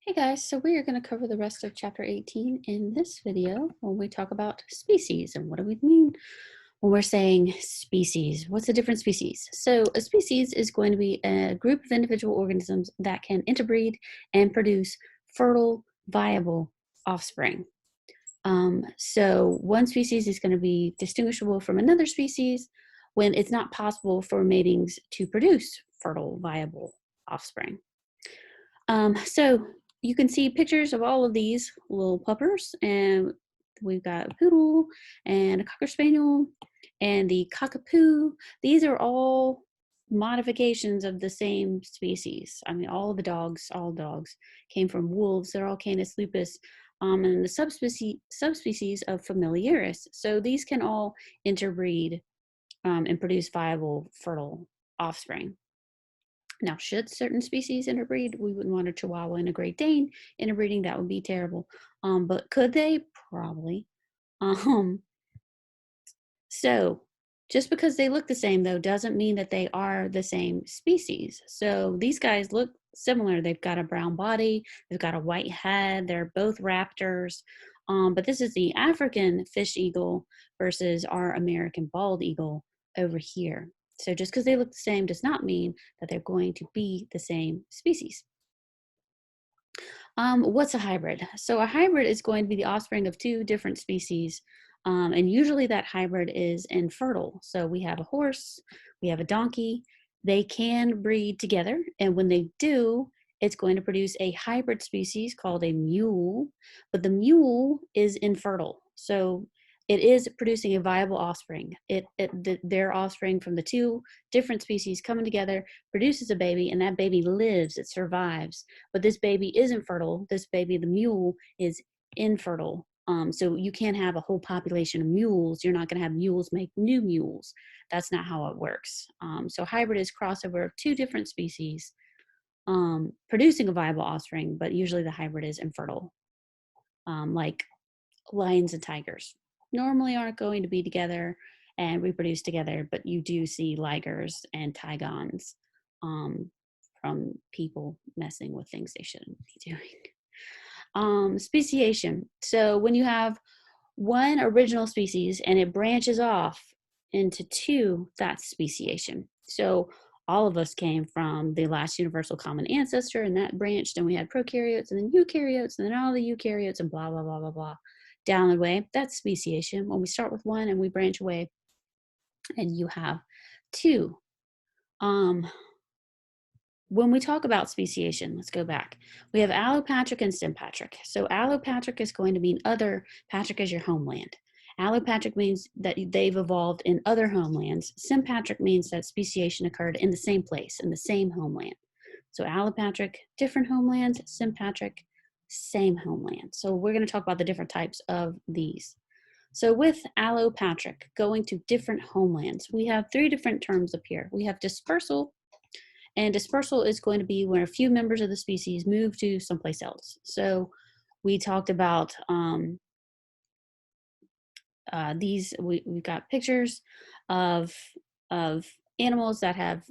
Hey guys, so we are going to cover the rest of chapter 18 in this video when we talk about species and what do we mean when we're saying species. What's a different species? So a species is going to be a group of individual organisms that can interbreed and produce fertile, viable offspring. So one species is going to be distinguishable from another species when it's not possible for matings to produce fertile, viable offspring. So you can see pictures of all of these little puppers, and we've got a poodle and a cocker spaniel and the cockapoo. These are all modifications of the same species. I mean, all dogs came from wolves. They're all Canis lupus, and the subspecies of familiaris. So these can all interbreed and produce viable, fertile offspring. Now, should certain species interbreed? We wouldn't want a Chihuahua and a Great Dane interbreeding. That would be terrible. But could they? Probably. Um, so just because they look the same, though, doesn't mean that they are the same species. So these guys look similar. They've got a brown body. They've got a white head. They're both raptors. But this is the African fish eagle versus our American bald eagle over here. So just because they look the same does not mean that they're going to be the same species. What's a hybrid? So a hybrid is going to be the offspring of two different species. And usually that hybrid is infertile. So we have a horse, we have a donkey. They can breed together. And when they do, it's going to produce a hybrid species called a mule. But the mule is infertile. So it is producing a viable offspring. Their offspring from the two different species coming together produces a baby, and that baby lives, it survives. But this baby isn't fertile. This baby, the mule, is infertile. So you can't have a whole population of mules. You're not going to have mules make new mules. That's not how it works. So hybrid is crossover of two different species producing a viable offspring, but usually the hybrid is infertile, like lions and tigers. Normally aren't going to be together and reproduce together, but you do see ligers and tigons from people messing with things they shouldn't be doing. Speciation. So when you have one original species and it branches off into two, that's speciation. So all of us came from the last universal common ancestor, and that branched, and we had prokaryotes and then eukaryotes and then all the eukaryotes and blah, blah, blah, blah, blah. Down the way, that's speciation. When we start with one and we branch away and you have two. When we talk about speciation, let's go back. We have allopatric and sympatric. So allopatric is going to mean other, patric is your homeland. Allopatric means that they've evolved in other homelands. Sympatric means that speciation occurred in the same place, in the same homeland. So allopatric, different homelands. Sympatric, same homeland. So we're going to talk about the different types of these. So with allopatric, going to different homelands, we have three different terms up here. We have dispersal, and dispersal is going to be when a few members of the species move to someplace else. So we talked about we've got pictures of animals that have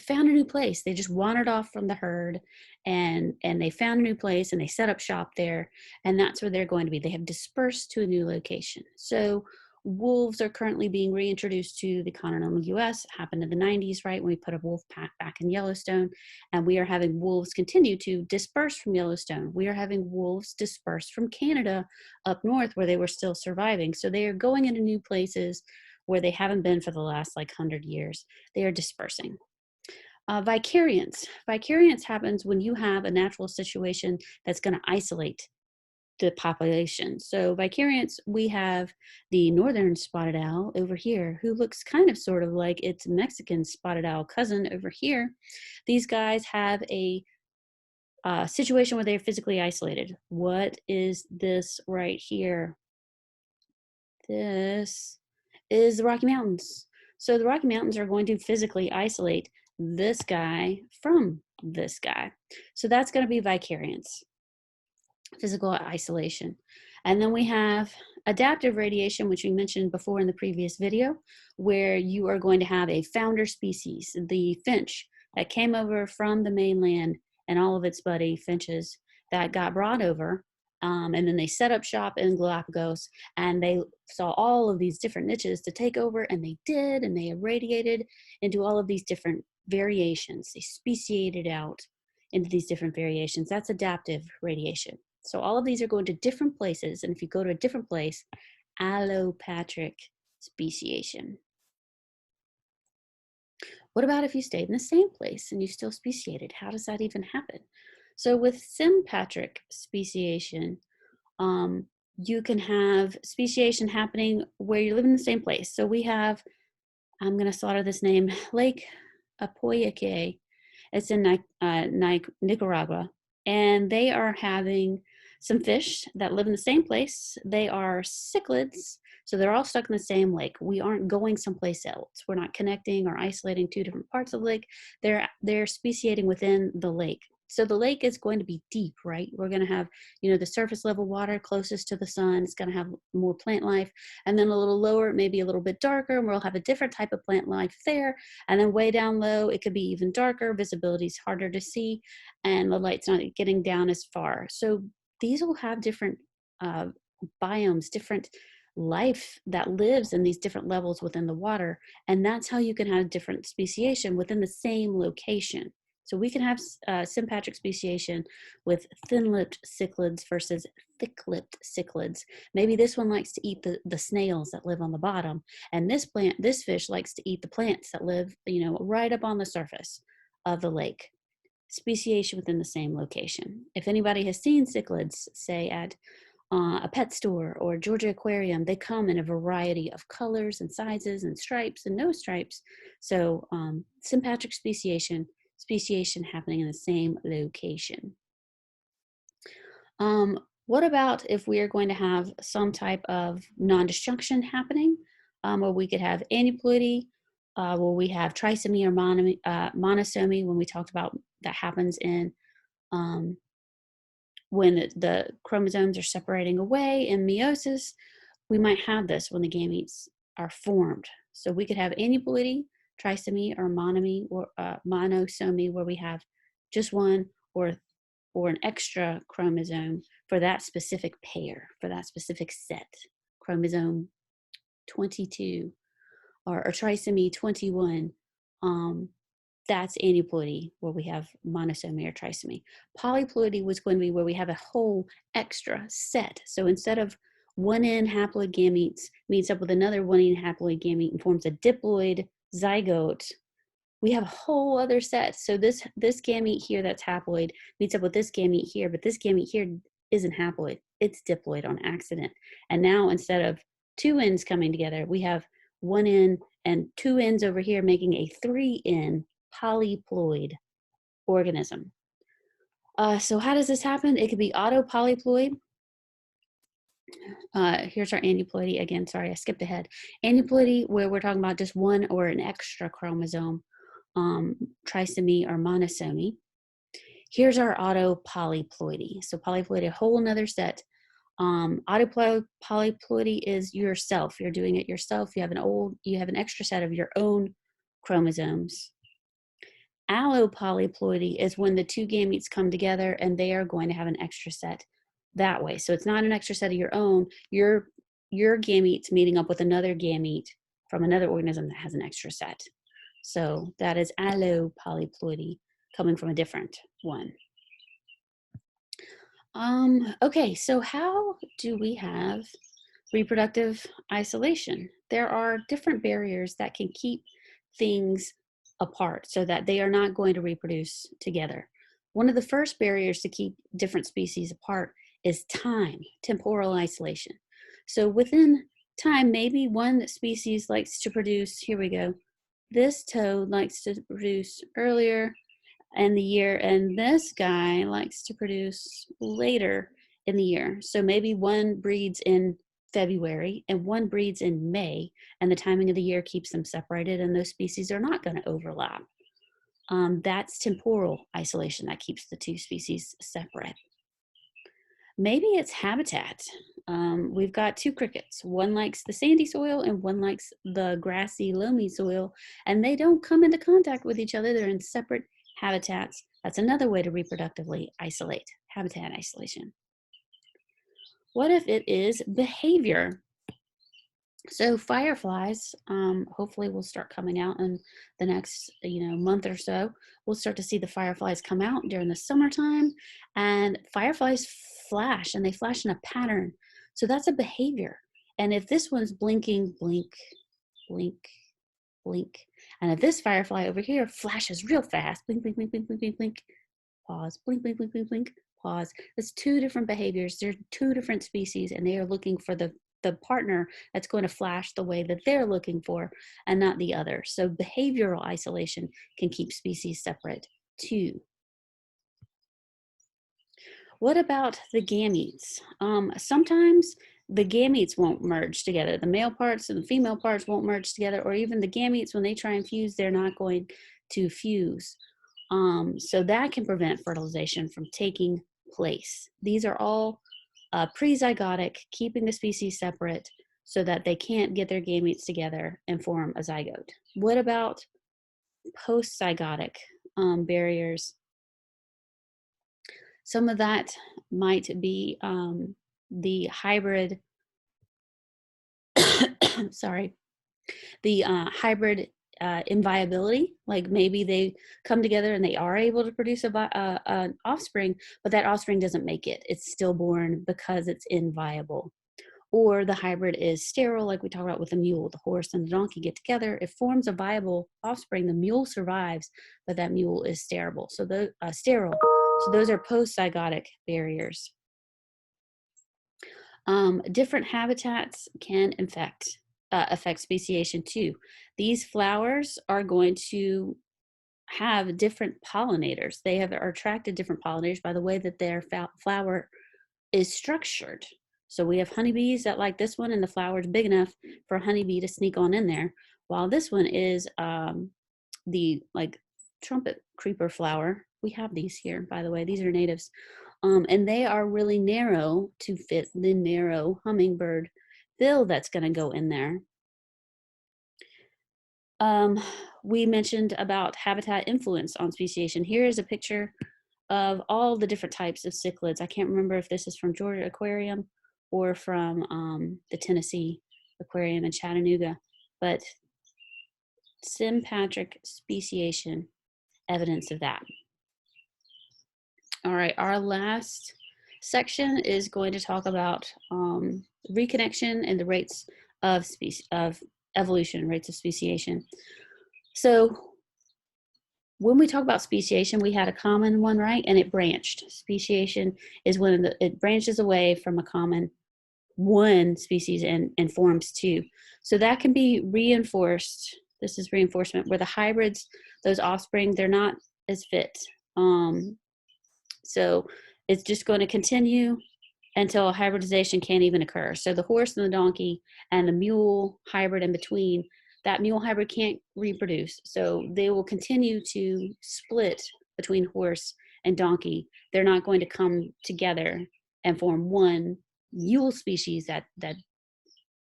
found a new place. They just wandered off from the herd and they found a new place and they set up shop there, and that's where they're going to be. They have dispersed to a new location. So wolves are currently being reintroduced to the continental US. It happened in the 90s, right, when we put a wolf pack back in Yellowstone, and we are having wolves continue to disperse from Yellowstone. We are having wolves disperse from Canada up north where they were still surviving. So they are going into new places where they haven't been for the last 100 years. They are dispersing. Vicariance. Vicariance happens when you have a natural situation that's going to isolate the population. So vicariance, we have the northern spotted owl over here, who looks kind of sort of like its Mexican spotted owl cousin over here. These guys have a situation where they're physically isolated. What is this right here? This is the Rocky Mountains. So the Rocky Mountains are going to physically isolate this guy from this guy. So that's going to be vicariance, physical isolation. And then we have adaptive radiation, which we mentioned before in the previous video, where you are going to have a founder species, the finch that came over from the mainland and all of its buddy finches, that got brought over, and then they set up shop in Galapagos, and they saw all of these different niches to take over, and they did, and they irradiated into all of these different variations. They speciated out into these different variations. That's adaptive radiation. So all of these are going to different places, and if you go to a different place, allopatric speciation. What about if you stayed in the same place and you still speciated? How does that even happen? So with sympatric speciation, you can have speciation happening where you live in the same place. So we have, I'm going to slaughter this name, Lake Apoyaque. It's in Nicaragua, and they are having some fish that live in the same place. They are cichlids, so they're all stuck in the same lake. We aren't going someplace else. We're not connecting or isolating two different parts of the lake. They're speciating within the lake. So the lake is going to be deep, right? We're going to have, the surface level water closest to the sun. It's going to have more plant life. And then a little lower, maybe a little bit darker, and we'll have a different type of plant life there. And then way down low, it could be even darker. Visibility is harder to see, and the light's not getting down as far. So these will have different biomes, different life that lives in these different levels within the water. And that's how you can have different speciation within the same location. So we can have sympatric speciation with thin-lipped cichlids versus thick-lipped cichlids. Maybe this one likes to eat the snails that live on the bottom, and this fish likes to eat the plants that live, right up on the surface of the lake. Speciation within the same location. If anybody has seen cichlids, say at a pet store or Georgia Aquarium, they come in a variety of colors and sizes and stripes and no stripes. So sympatric speciation happening in the same location. What about if we are going to have some type of non-disjunction happening, where we could have aneuploidy, where we have trisomy or monosomy, when we talked about that happens in when the chromosomes are separating away in meiosis. We might have this when the gametes are formed. So we could have aneuploidy, trisomy, or monosomy, where we have just one or an extra chromosome for that specific pair, for that specific set, chromosome 22 or trisomy 21. That's aneuploidy, where we have monosomy or trisomy. Polyploidy was going to be where we have a whole extra set. So instead of one N haploid gametes meets up with another one N haploid gamete and forms a diploid zygote, we have a whole other set. So this gamete here that's haploid meets up with this gamete here, but this gamete here isn't haploid. It's diploid on accident. And now instead of two N's coming together, we have one N and two N's over here making a 3N polyploid organism. So how does this happen? It could be autopolyploid. Here's our aneuploidy again. Sorry, I skipped ahead. Aneuploidy, where we're talking about just one or an extra chromosome, trisomy or monosomy. Here's our autopolyploidy. So polyploidy, a whole another set. Autopolyploidy is yourself. You're doing it yourself. You have an extra set of your own chromosomes. Allopolyploidy is when the two gametes come together and they are going to have an extra set that way. So it's not an extra set of your own. Your gametes meeting up with another gamete from another organism that has an extra set. So that is allopolyploidy, coming from a different one. Okay, so how do we have reproductive isolation? There are different barriers that can keep things apart so that they are not going to reproduce together. One of the first barriers to keep different species apart is time, temporal isolation. So within time, maybe one species likes to produce, here we go, this toad likes to produce earlier in the year, and this guy likes to produce later in the year. So maybe one breeds in February and one breeds in May, and the timing of the year keeps them separated, and those species are not going to overlap. That's temporal isolation that keeps the two species separate. Maybe it's habitat. We've got two crickets. One likes the sandy soil and one likes the grassy, loamy soil, and they don't come into contact with each other. They're in separate habitats. That's another way to reproductively isolate habitat isolation. What if it is behavior? So fireflies, hopefully will start coming out in the next, month or so. We'll start to see the fireflies come out during the summertime, and fireflies flash, and they flash in a pattern. So that's a behavior. And if this one's blinking, blink, blink, blink, and if this firefly over here flashes real fast, blink, blink, blink, blink, blink, blink, blink, pause, blink, blink, blink, blink, blink, pause. It's two different behaviors. They're two different species, and they are looking for the partner that's going to flash the way that they're looking for and not the other. So behavioral isolation can keep species separate too. What about the gametes? Sometimes the gametes won't merge together. The male parts and the female parts won't merge together, or even the gametes, when they try and fuse, they're not going to fuse. So that can prevent fertilization from taking place. These are all prezygotic, keeping the species separate so that they can't get their gametes together and form a zygote. What about postzygotic barriers? Some of that might be the hybrid, sorry, the hybrid inviability. Like maybe they come together and they are able to produce an offspring, but that offspring doesn't make it. It's stillborn because it's inviable. Or the hybrid is sterile, like we talked about with the mule. The horse and the donkey get together, it forms a viable offspring. The mule survives, but that mule is sterile. So sterile. So those are postzygotic barriers. Different habitats can affect speciation too. These flowers are going to have different pollinators. They are attracted different pollinators by the way that their flower is structured. So we have honeybees that like this one, and the flower is big enough for a honeybee to sneak on in there, while this one is the trumpet creeper flower. We have these here, by the way. These are natives. And they are really narrow to fit the narrow hummingbird bill that's going to go in there. We mentioned about habitat influence on speciation. Here is a picture of all the different types of cichlids. I can't remember if this is from Georgia Aquarium or from the Tennessee Aquarium in Chattanooga, but sympatric speciation, evidence of that. All right, our last section is going to talk about reconnection and the rates of evolution, rates of speciation. So when we talk about speciation, we had a common one, right? And it branched. Speciation is when it branches away from a common one species and forms two. So that can be reinforced. This is reinforcement where the hybrids, those offspring, they're not as fit. So it's just going to continue until hybridization can't even occur. So the horse and the donkey and the mule hybrid in between, that mule hybrid can't reproduce. So they will continue to split between horse and donkey. They're not going to come together and form one mule species that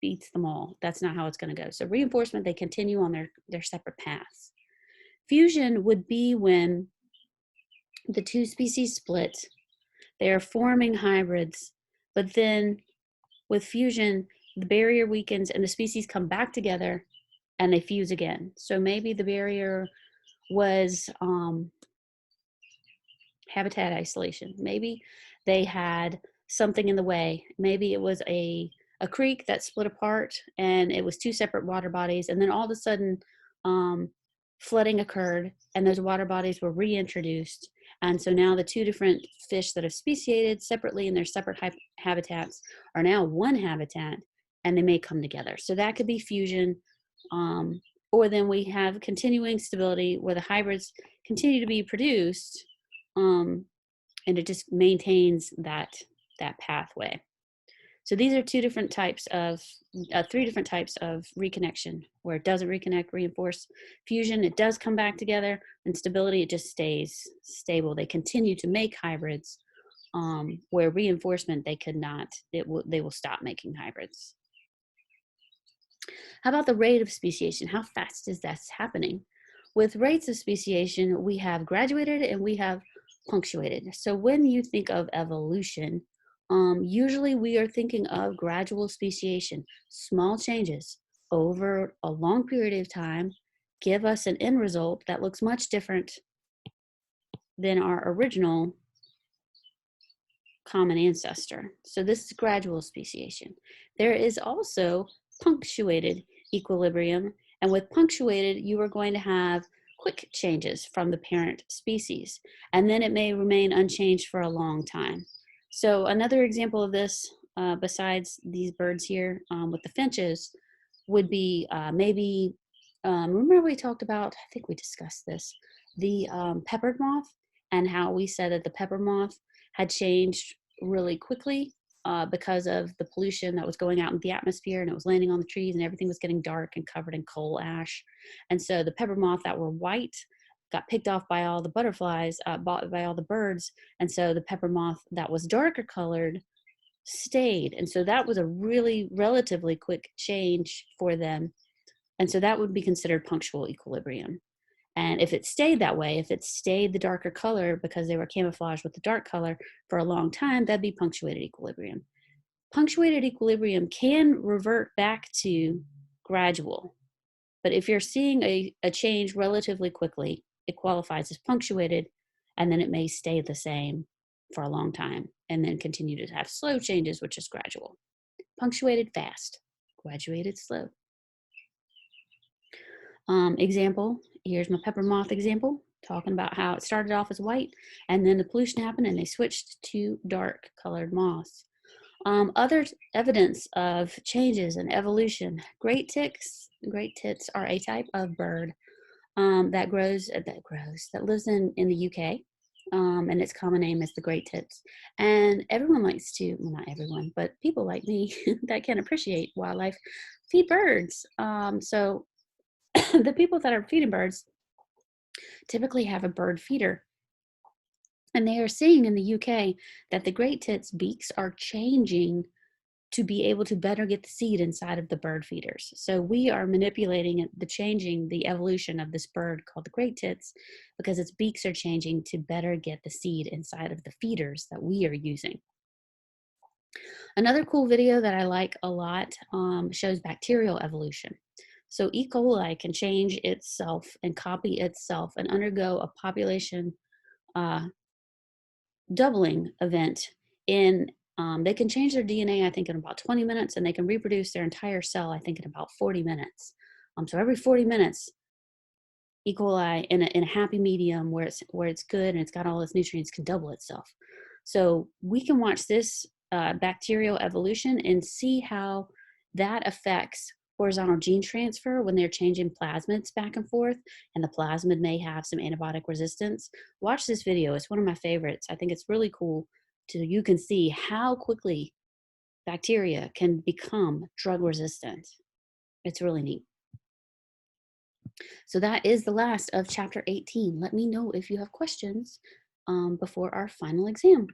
beats them all. That's not how it's going to go. So reinforcement, they continue on their separate paths. Fusion would be when the two species split. They are forming hybrids, but then with fusion, the barrier weakens and the species come back together and they fuse again. So maybe the barrier was habitat isolation. Maybe they had something in the way. Maybe it was a creek that split apart and it was two separate water bodies, and then all of a sudden flooding occurred and those water bodies were reintroduced. And so now the two different fish that have speciated separately in their separate habitats are now one habitat, and they may come together. So that could be fusion. Or then we have continuing stability where the hybrids continue to be produced, and it just maintains that pathway. So these are three different types of reconnection, where it doesn't reconnect, reinforce. Fusion, it does come back together, and stability, it just stays stable. They continue to make hybrids, where reinforcement, they could not, they will stop making hybrids. How about the rate of speciation? How fast is that happening? With rates of speciation, we have graduated and we have punctuated. So when you think of evolution, usually we are thinking of gradual speciation, small changes over a long period of time give us an end result that looks much different than our original common ancestor. So this is gradual speciation. There is also punctuated equilibrium, and with punctuated, you are going to have quick changes from the parent species, and then it may remain unchanged for a long time. So another example of this, besides these birds here with the finches, would be maybe, remember we talked about, I think we discussed this, the peppered moth, and how we said that the pepper moth had changed really quickly because of the pollution that was going out in the atmosphere, and it was landing on the trees, and everything was getting dark and covered in coal ash. And so the pepper moth that were white got picked off by all the butterflies, by all the birds, and so the pepper moth that was darker colored stayed. And so that was a really relatively quick change for them. And so that would be considered punctual equilibrium. And if it stayed that way, if it stayed the darker color because they were camouflaged with the dark color for a long time, that'd be punctuated equilibrium. Punctuated equilibrium can revert back to gradual. But if you're seeing a change relatively quickly, it qualifies as punctuated, and then it may stay the same for a long time and then continue to have slow changes, which is gradual. Punctuated fast, graduated slow. Example, here's my pepper moth example, talking about how it started off as white and then the pollution happened and they switched to dark colored moths. Other evidence of changes in evolution, great tits are a type of bird that lives in the UK. And its common name is the great tits. And everyone likes to, well, not everyone, but people like me that can appreciate wildlife feed birds. So the people that are feeding birds typically have a bird feeder. And they are seeing in the UK that the great tits beaks are changing to be able to better get the seed inside of the bird feeders. So we are manipulating the evolution of this bird called the great tits because its beaks are changing to better get the seed inside of the feeders that we are using. Another cool video that I like a lot shows bacterial evolution. So E. coli can change itself and copy itself and undergo a population doubling event they can change their DNA, I think, in about 20 minutes, and they can reproduce their entire cell, I think, in about 40 minutes. So every 40 minutes, E. coli in a happy medium where it's good and it's got all its nutrients can double itself. So we can watch this bacterial evolution and see how that affects horizontal gene transfer when they're changing plasmids back and forth, and the plasmid may have some antibiotic resistance. Watch this video. It's one of my favorites. I think it's really cool. You can see how quickly bacteria can become drug resistant. It's really neat. So that is the last of chapter 18. Let me know if you have questions before our final exam.